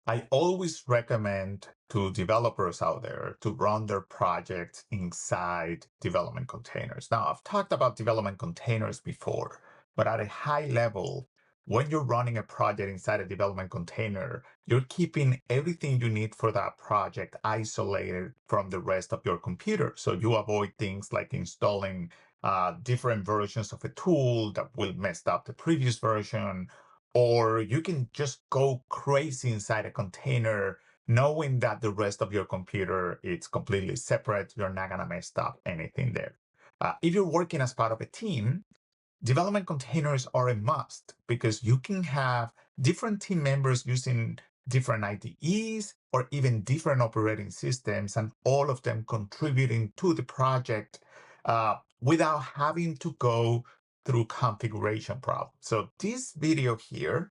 I always recommend to developers out there to run their projects inside development containers. Now, I've talked about development containers before, but at a high level, when you're running a project inside a development container, you're keeping everything you need for that project isolated from the rest of your computer. So you avoid things like installing different versions of a tool that will mess up the previous version, or you can just go crazy inside a container knowing that the rest of your computer is completely separate. You're not going to mess up anything there. If you're working as part of a team, development containers are a must because you can have different team members using different IDEs or even different operating systems, and all of them contributing to the project without having to go through configuration problems. So this video here,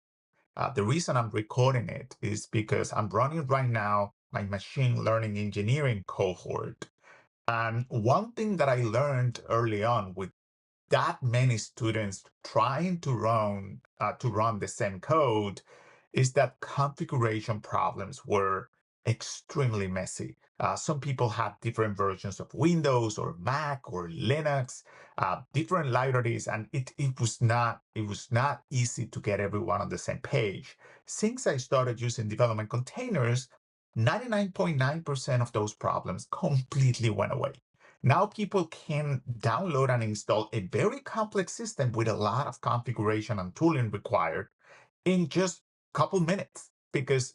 the reason I'm recording it is because I'm running right now my machine learning engineering cohort. And one thing that I learned early on with that many students trying to run the same code is that configuration problems were extremely messy. Some people had different versions of Windows or Mac or Linux, different libraries, and it was not easy to get everyone on the same page. Since I started using development containers, 99.9% of those problems completely went away. Now people can download and install a very complex system with a lot of configuration and tooling required in just a couple minutes because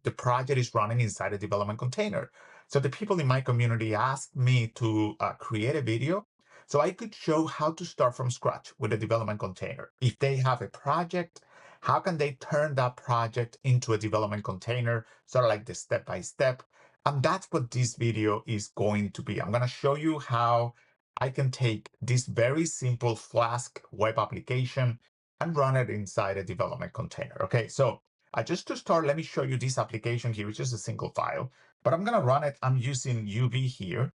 the project is running inside a development container. So the people in my community asked me to create a video so I could show how to start from scratch with a development container. If they have a project, how can they turn that project into a development container, sort of like the step-by-step. And that's what this video is going to be. I'm going to show you how I can take this very simple Flask web application and run it inside a development container. Okay, so just to start, let me show you this application here, which is a single file, but I'm going to run it. I'm using UV here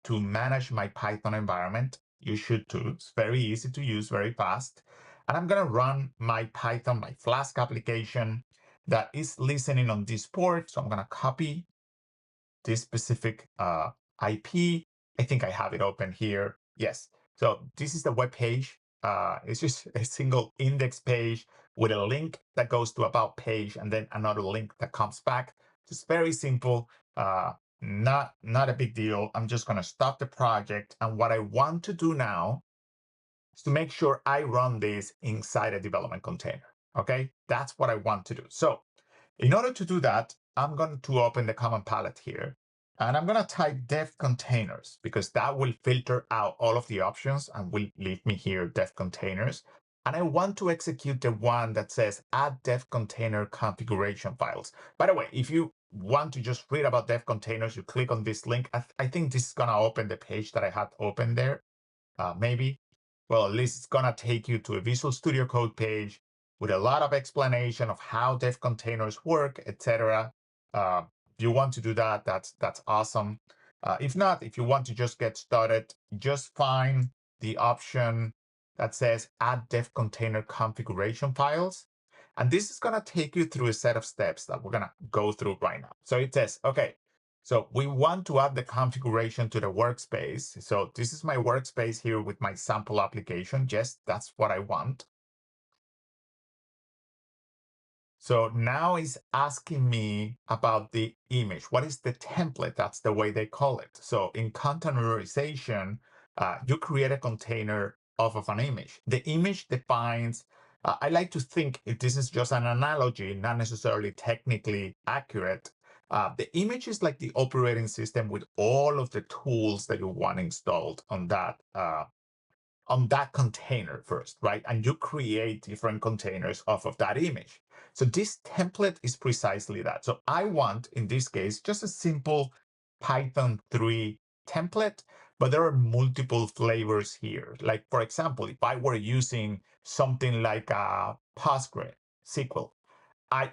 to manage my Python environment. You should too. It's very easy to use, very fast. And I'm going to run my Python, my Flask application that is listening on this port. So I'm going to copy this specific IP. I think I have it open here. Yes. So this is the web page. It's just a single index page with a link that goes to about page and then another link that comes back. Just very simple. Not a big deal. I'm just going to stop the project. And what I want to do now is to make sure I run this inside a development container. Okay, that's what I want to do. So in order to do that, I'm going to open the command palette here, and I'm going to type dev containers because that will filter out all of the options and will leave me here dev containers. And I want to execute the one that says add dev container configuration files. By the way, if you want to just read about dev containers, you click on this link. I think this is going to open the page that I had open there. Maybe. Well, at least it's going to take you to a Visual Studio Code page with a lot of explanation of how dev containers work, etc. If you want to do that, that's awesome. If not, if you want to just get started, just find the option that says add dev container configuration files. And this is going to take you through a set of steps that we're going to go through right now. So it says, okay, so we want to add the configuration to the workspace. So this is my workspace here with my sample application. Yes, that's what I want. So now it's asking me about the image. What is the template? That's the way they call it. So in containerization, you create a container off of an image. The image defines, I like to think if this is just an analogy, not necessarily technically accurate. The image is like the operating system with all of the tools that you want installed on that container first, right? And you create different containers off of that image. So this template is precisely that. So I want, in this case, just a simple Python 3 template, but there are multiple flavors here. Like, for example, if I were using something like a PostgreSQL,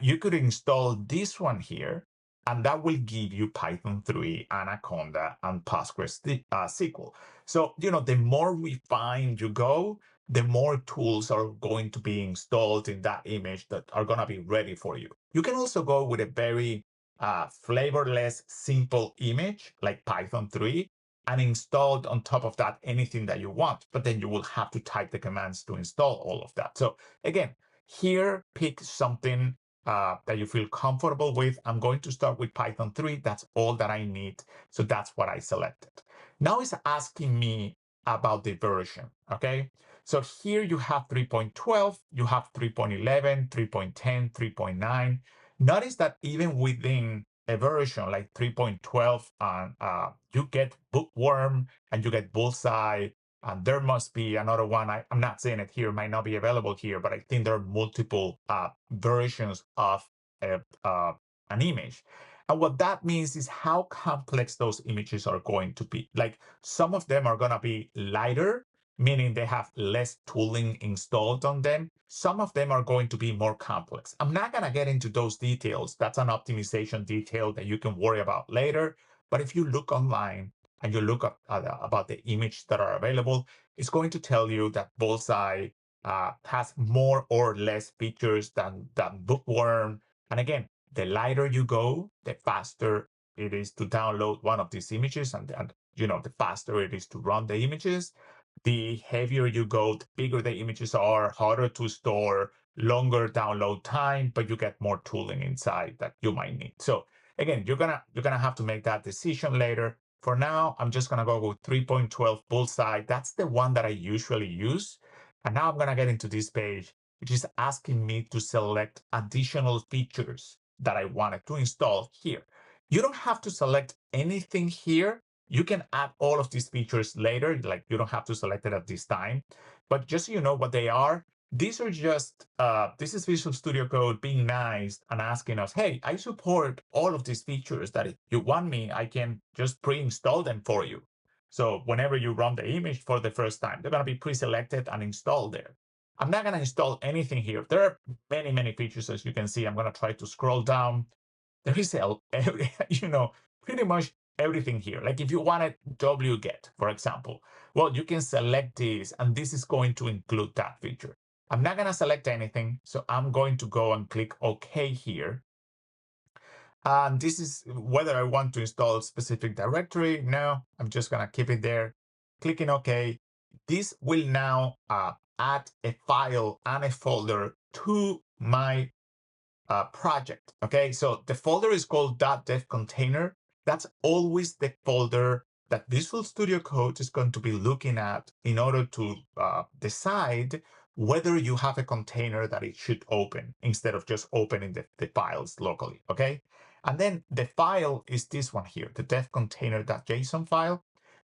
you could install this one here, and that will give you Python 3, Anaconda, and PostgreSQL. So, the more refined you go, the more tools are going to be installed in that image that are going to be ready for you. You can also go with a very flavorless, simple image like Python 3 and install on top of that anything that you want. But then you will have to type the commands to install all of that. So again, here, pick something that you feel comfortable with. I'm going to start with Python 3. That's all that I need. So that's what I selected. Now it's asking me about the version, okay? So here you have 3.12, you have 3.11, 3.10, 3.9. Notice that even within a version like 3.12, you get Bookworm and you get Bullseye, and there must be another one. I'm not saying it here, might not be available here, but I think there are multiple versions of a, an image. And what that means is how complex those images are going to be. Like some of them are going to be lighter, meaning they have less tooling installed on them. Some of them are going to be more complex. I'm not going to get into those details. That's an optimization detail that you can worry about later. But if you look online and you look up about the image that are available, it's going to tell you that Bullseye has more or less features than Bookworm. And again, the lighter you go, the faster it is to download one of these images, and the faster it is to run the images. The heavier you go, the bigger the images are, harder to store, longer download time, but you get more tooling inside that you might need. So again, you're gonna have to make that decision later. For now, I'm just gonna go with 3.12 Bullseye. That's the one that I usually use. And now I'm gonna get into this page, which is asking me to select additional features that I wanted to install here. You don't have to select anything here. You can add all of these features later, like you don't have to select it at this time. But just so you know what they are, these are just, this is Visual Studio Code being nice and asking us, hey, I support all of these features that if you want me, I can just pre-install them for you. So whenever you run the image for the first time, they're going to be pre-selected and installed there. I'm not going to install anything here. There are many, many features, as you can see. I'm going to try to scroll down. There is pretty much everything here. Like if you wanted wget, for example, well, you can select this, and this is going to include that feature. I'm not going to select anything, so I'm going to go and click OK here. And this is whether I want to install a specific directory. No, I'm just going to keep it there. Clicking OK. This will now add a file and a folder to my project. Okay, so the folder is called .dev container. That's always the folder that Visual Studio Code is going to be looking at in order to decide whether you have a container that it should open instead of just opening the files locally. Okay, and then the file is this one here, the dev container.json file.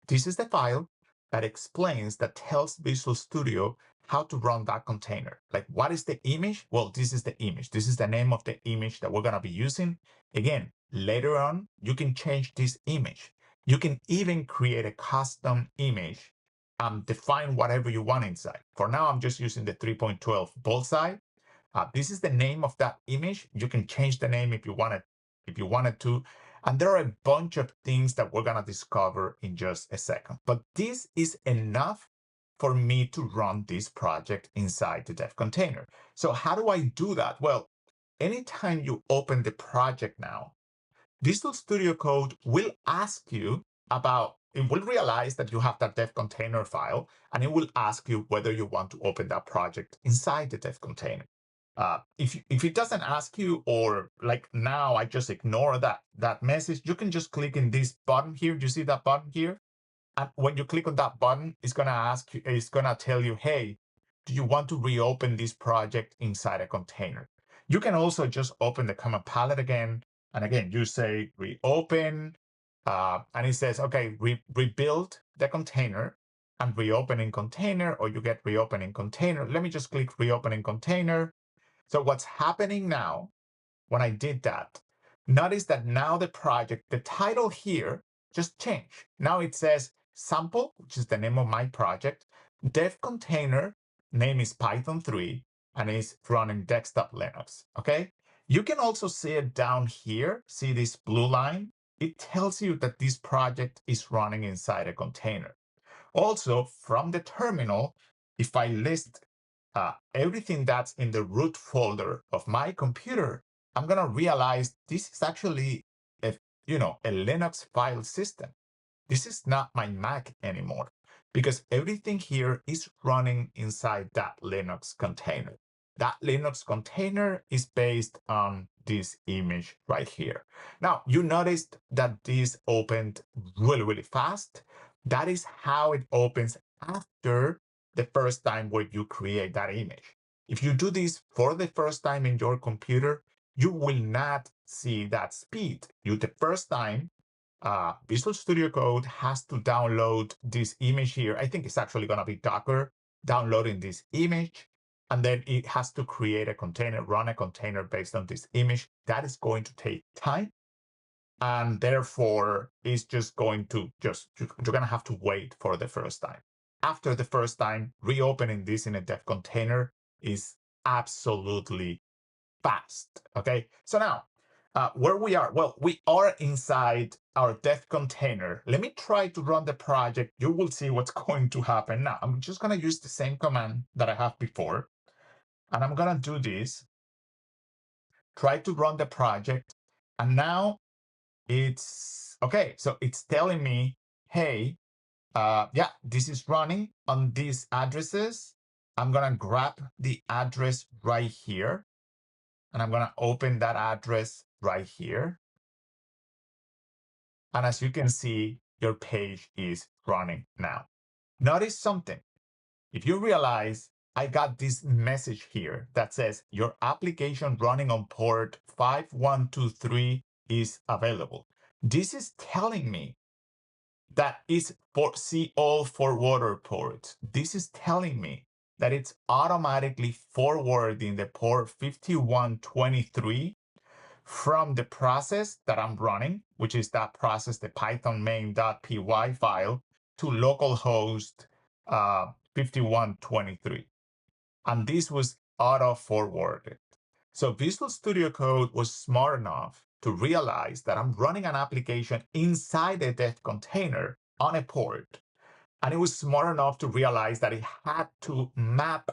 This is the file that explains, that tells Visual Studio how to run that container. Like, what is the image? Well, this is the image. This is the name of the image that we're going to be using. Again, later on, you can change this image. You can even create a custom image and define whatever you want inside. For now, I'm just using the 3.12 Bullseye. This is the name of that image. You can change the name if you wanted to. And there are a bunch of things that we're going to discover in just a second. But this is enough for me to run this project inside the dev container. So how do I do that? Well, anytime you open the project now, Visual Studio Code will ask you about, it will realize that you have that dev container file, and it will ask you whether you want to open that project inside the dev container. If it doesn't ask you, or like now I just ignore that message, you can just click in this button here. You see that button here? And when you click on that button, it's going to ask you, it's going to tell you, hey, do you want to reopen this project inside a container? You can also just open the command palette again. And again, you say reopen, and it says, okay, rebuild the container and reopen in container, or you get reopen in container. Let me just click reopen in container. So what's happening now, when I did that, notice that now the project, the title here just changed. Now it says sample, which is the name of my project, dev container, name is Python 3, and is running desktop Linux, okay? You can also see it down here. See this blue line? It tells you that this project is running inside a container. Also, from the terminal, if I list everything that's in the root folder of my computer, I'm going to realize this is actually a, a Linux file system. This is not my Mac anymore because everything here is running inside that Linux container. That Linux container is based on this image right here. Now, you noticed that this opened really, really fast. That is how it opens after the first time where you create that image. If you do this for the first time in your computer, you will not see that speed. The first time Visual Studio Code has to download this image here. I think it's actually going to be Docker downloading this image. And then it has to create a container, run a container based on this image. That is going to take time. And therefore, it's just going to you're going to have to wait for the first time. After the first time, reopening this in a dev container is absolutely fast. Okay, so now where we are, well, we are inside our dev container. Let me try to run the project. You will see what's going to happen. Now, I'm just going to use the same command that I have before, and I'm going to do this, try to run the project, and now it's okay. So it's telling me, hey, yeah, this is running on these addresses. I'm going to grab the address right here, and I'm going to open that address right here. And as you can see, your page is running now. Notice something. If you realize I got this message here that says your application running on port 5123 is available. This is telling me that it's for see all forwarder ports. This is telling me that it's automatically forwarding the port 5123 from the process that I'm running, which is that process, the Python main.py file, to localhost 5123. And this was auto forwarded. So Visual Studio Code was smart enough to realize that I'm running an application inside a dev container on a port. And it was smart enough to realize that it had to map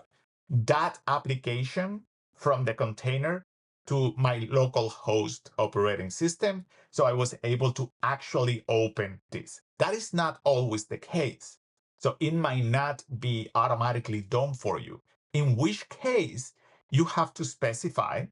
that application from the container to my local host operating system. So I was able to actually open this. That is not always the case. So it might not be automatically done for you, in which case you have to specify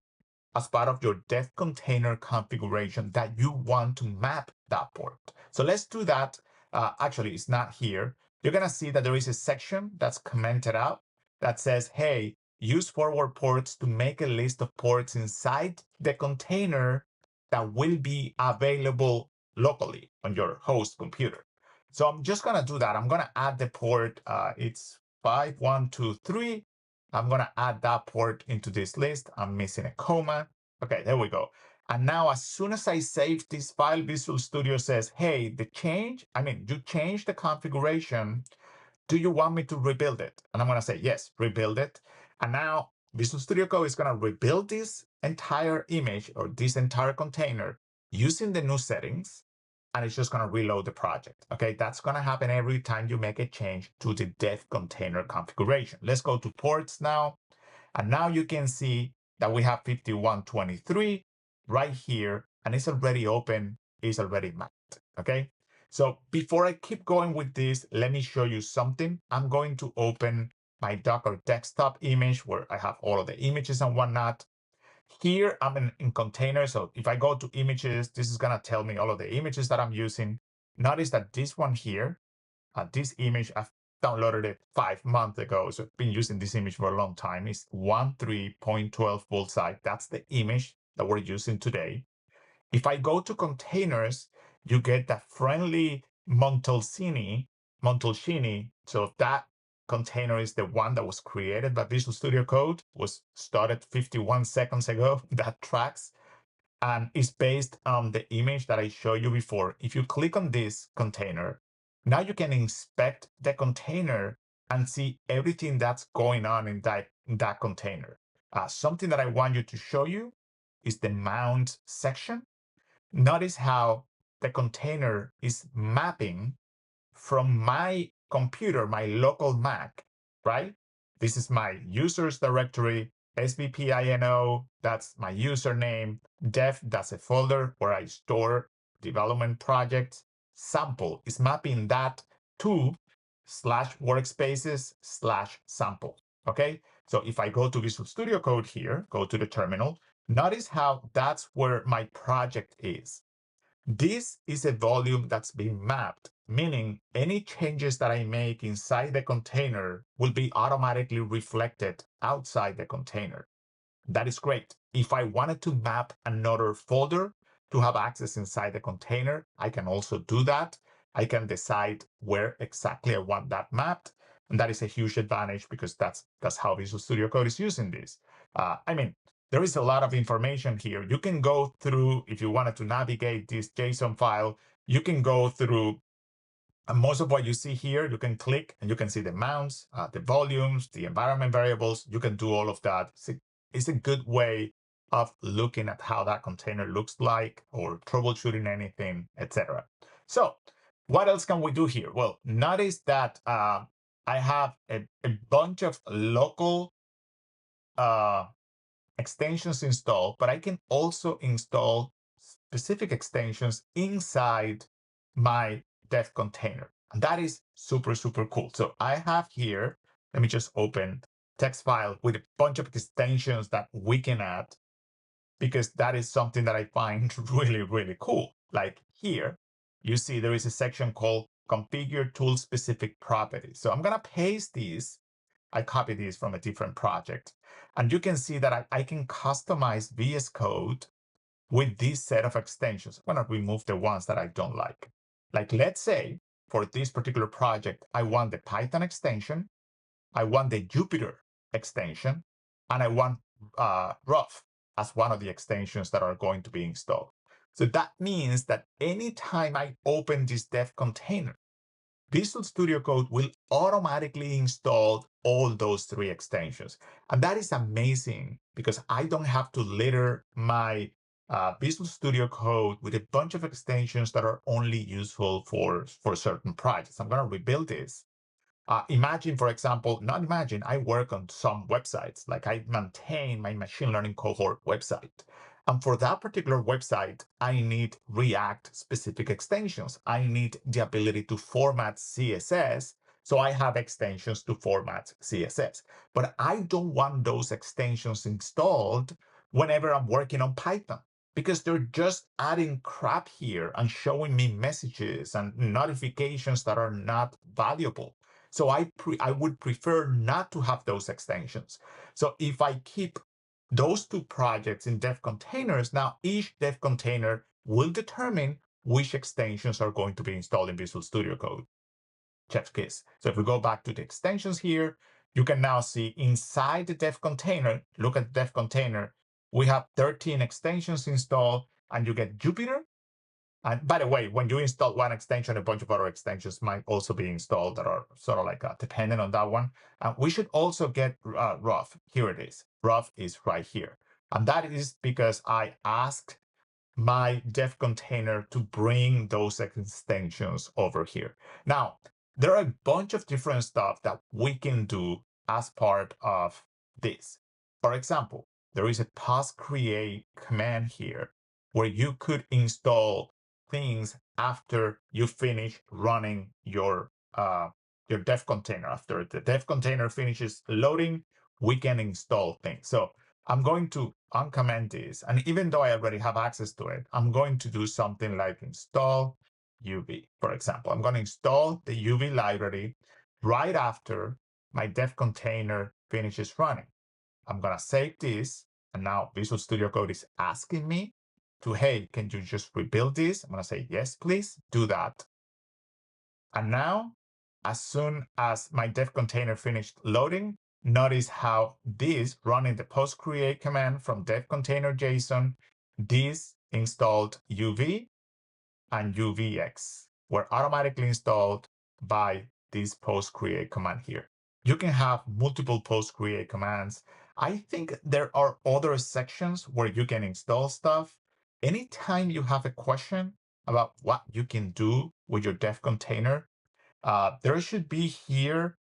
as part of your dev container configuration that you want to map that port. So let's do that. Actually, it's not here. You're going to see that there is a section that's commented out that says, hey, use forward ports to make a list of ports inside the container that will be available locally on your host computer. So I'm just going to do that. I'm going to add the port. It's 5123. I'm going to add that port into this list. I'm missing a comma. Okay, there we go. And now as soon as I save this file, Visual Studio says, hey, you changed the configuration. Do you want me to rebuild it? And I'm going to say, yes, rebuild it. And now Visual Studio Code is going to rebuild this entire image or this entire container using the new settings. And it's just going to reload the project. Okay, that's going to happen every time you make a change to the dev container configuration. Let's go to ports now. And now you can see that we have 5123 right here, and it's already open, it's already mapped. Okay, so before I keep going with this, let me show you something. I'm going to open my Docker desktop image where I have all of the images and whatnot. Here I'm in containers. So if I go to images, this is going to tell me all of the images that I'm using. Notice that this one here, this image, I've downloaded it 5 months ago. So I've been using this image for a long time. It's 13.12 bullseye. That's the image that we're using today. If I go to containers, you get that friendly Montalcini. So that container is the one that was created by Visual Studio Code, was started 51 seconds ago. That tracks and is based on the image that I showed you before. If you click on this container, now you can inspect the container and see everything that's going on in that container. Something that I want you to show you is the mount section. Notice how the container is mapping from my computer, my local Mac, right? This is my users directory, SVPINO, that's my username. Dev, that's a folder where I store development projects. Sample is mapping that to /workspaces/sample. Okay, so if I go to Visual Studio Code here, go to the terminal, notice how that's where my project is. This is a volume that's being mapped, meaning any changes that I make inside the container will be automatically reflected outside the container. That is great. If I wanted to map another folder to have access inside the container, I can also do that. I can decide where exactly I want that mapped. And that is a huge advantage because that's how Visual Studio Code is using this. I mean, there is a lot of information here. You can go through, if you wanted to navigate this JSON file, you can go through most of what you see here. You can click and you can see the mounts, the volumes, the environment variables. You can do all of that. It's a good way of looking at how that container looks like or troubleshooting anything, etc. So what else can we do here? Well, notice that I have a bunch of local extensions installed, but I can also install specific extensions inside my dev container. And that is super, super cool. So I have here, let me just open text file with a bunch of extensions that we can add, because that is something that I find really, really cool. Like here, you see there is a section called configure tool specific properties. So I'm going to paste these. I copied these from a different project. And you can see that I can customize VS Code with this set of extensions. I'm going to remove the ones that I don't like. Like, let's say for this particular project, I want the Python extension, I want the Jupyter extension, and I want Rough as one of the extensions that are going to be installed. So that means that anytime I open this dev container, Visual Studio Code will automatically install all those three extensions. And that is amazing because I don't have to litter my Visual Studio Code with a bunch of extensions that are only useful for certain projects. I'm going to rebuild this. Imagine, for example, not imagine, I work on some websites, like I maintain my machine learning cohort website. And for that particular website, I need React specific extensions. I need the ability to format CSS. So I have extensions to format CSS. But I don't want those extensions installed whenever I'm working on Python, because they're just adding crap here and showing me messages and notifications that are not valuable. So I would prefer not to have those extensions. So if I keep those two projects in dev containers, now each dev container will determine which extensions are going to be installed in Visual Studio Code. Chef's kiss. So if we go back to the extensions here, you can now see inside the dev container, look at the dev container, we have 13 extensions installed, and you get Jupyter. And by the way, when you install one extension, a bunch of other extensions might also be installed that are sort of like dependent on that one. We should also get Rough. Here it is. Rough is right here. And that is because I asked my dev container to bring those extensions over here. Now, there are a bunch of different stuff that we can do as part of this. For example, there is a pause create command here where you could install things after you finish running your dev container. After the dev container finishes loading, we can install things. So I'm going to uncomment this. And even though I already have access to it, I'm going to do something like install UV. For example, I'm going to install the UV library right after my dev container finishes running. I'm going to save this. And now Visual Studio Code is asking me to, hey, can you just rebuild this? I'm going to say, yes, please do that. And now, as soon as my dev container finished loading, notice how this running the post create command from dev container JSON, this installed UV and UVX were automatically installed by this post create command here. You can have multiple post create commands. I think there are other sections where you can install stuff. Anytime you have a question about what you can do with your dev container, there should be here,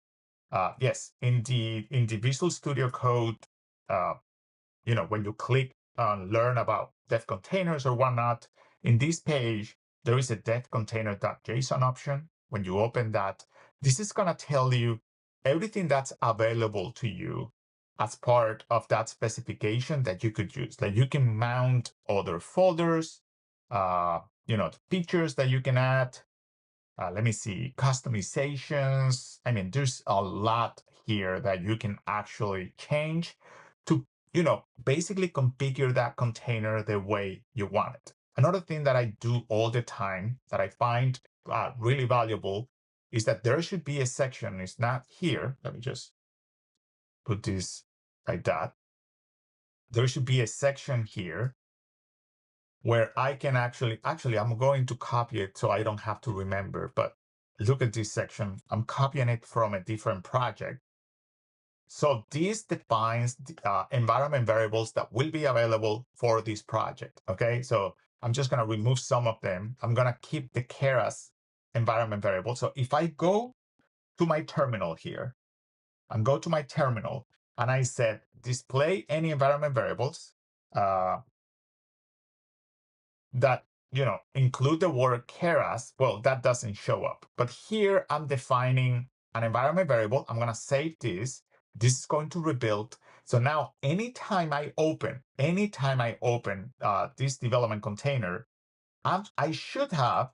yes, in the Visual Studio Code when you click on learn about dev containers or whatnot, in this page, there is a dev container.json option. When you open that, this is going to tell you everything that's available to you as part of that specification that you could use. Like you can mount other folders, features that you can add. Let me see, customizations. I mean, there's a lot here that you can actually change to, basically configure that container the way you want it. Another thing that I do all the time that I find really valuable is that there should be a section. It's not here. Let me just put this like that. There should be a section here where I can actually, I'm going to copy it so I don't have to remember, but look at this section. I'm copying it from a different project. So this defines the environment variables that will be available for this project, okay? So I'm just gonna remove some of them. I'm gonna keep the Keras environment variable. So if I go to my terminal here, and go to my terminal, and I said, display any environment variables, that include the word Keras, well, that doesn't show up. But here I'm defining an environment variable. I'm going to save this. This is going to rebuild. So now anytime I open this development container, I should have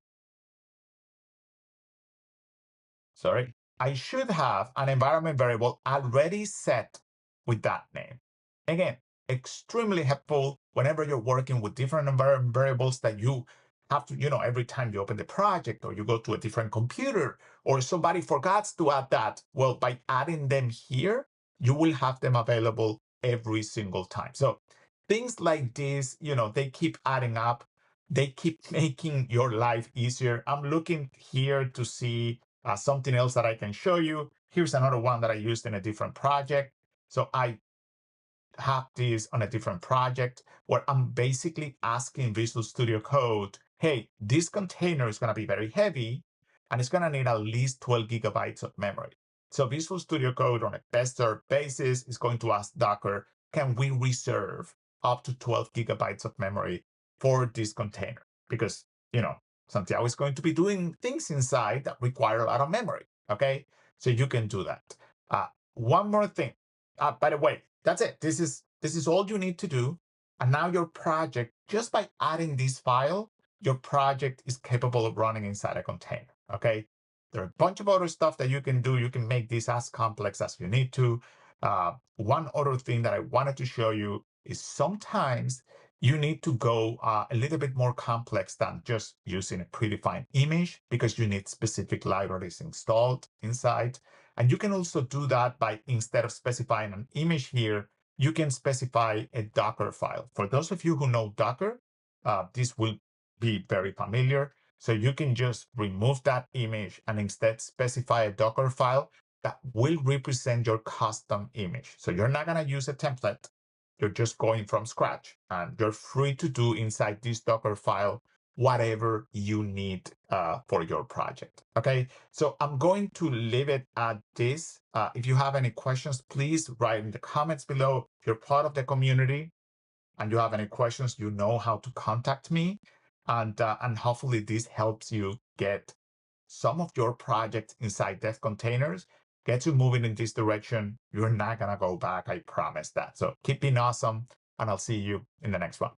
an environment variable already set with that name. Again, extremely helpful whenever you're working with different environment variables that you have to, every time you open the project or you go to a different computer or somebody forgets to add that. Well, by adding them here, you will have them available every single time. So things like this, they keep adding up. They keep making your life easier. I'm looking here to see something else that I can show you. Here's another one that I used in a different project. So I have this on a different project where I'm basically asking Visual Studio Code, hey, this container is going to be very heavy and it's going to need at least 12 gigabytes of memory. So Visual Studio Code on a best served basis is going to ask Docker, can we reserve up to 12 gigabytes of memory for this container? Because, Santiago is going to be doing things inside that require a lot of memory, okay? So you can do that. One more thing. By the way, that's it. This is all you need to do. And now your project, just by adding this file, your project is capable of running inside a container, okay? There are a bunch of other stuff that you can do. You can make this as complex as you need to. One other thing that I wanted to show you is sometimes you need to go a little bit more complex than just using a predefined image because you need specific libraries installed inside. And you can also do that by, instead of specifying an image here, you can specify a Docker file. For those of you who know Docker, this will be very familiar. So you can just remove that image and instead specify a Docker file that will represent your custom image. So you're not going to use a template. You're just going from scratch, and you're free to do inside this Docker file whatever you need for your project. Okay, so I'm going to leave it at this. If you have any questions, please write in the comments below. If you're part of the community and you have any questions, you know how to contact me, and hopefully this helps you get some of your projects inside dev containers, get you moving in this direction. You're not gonna go back, I promise that. So keep being awesome, and I'll see you in the next one.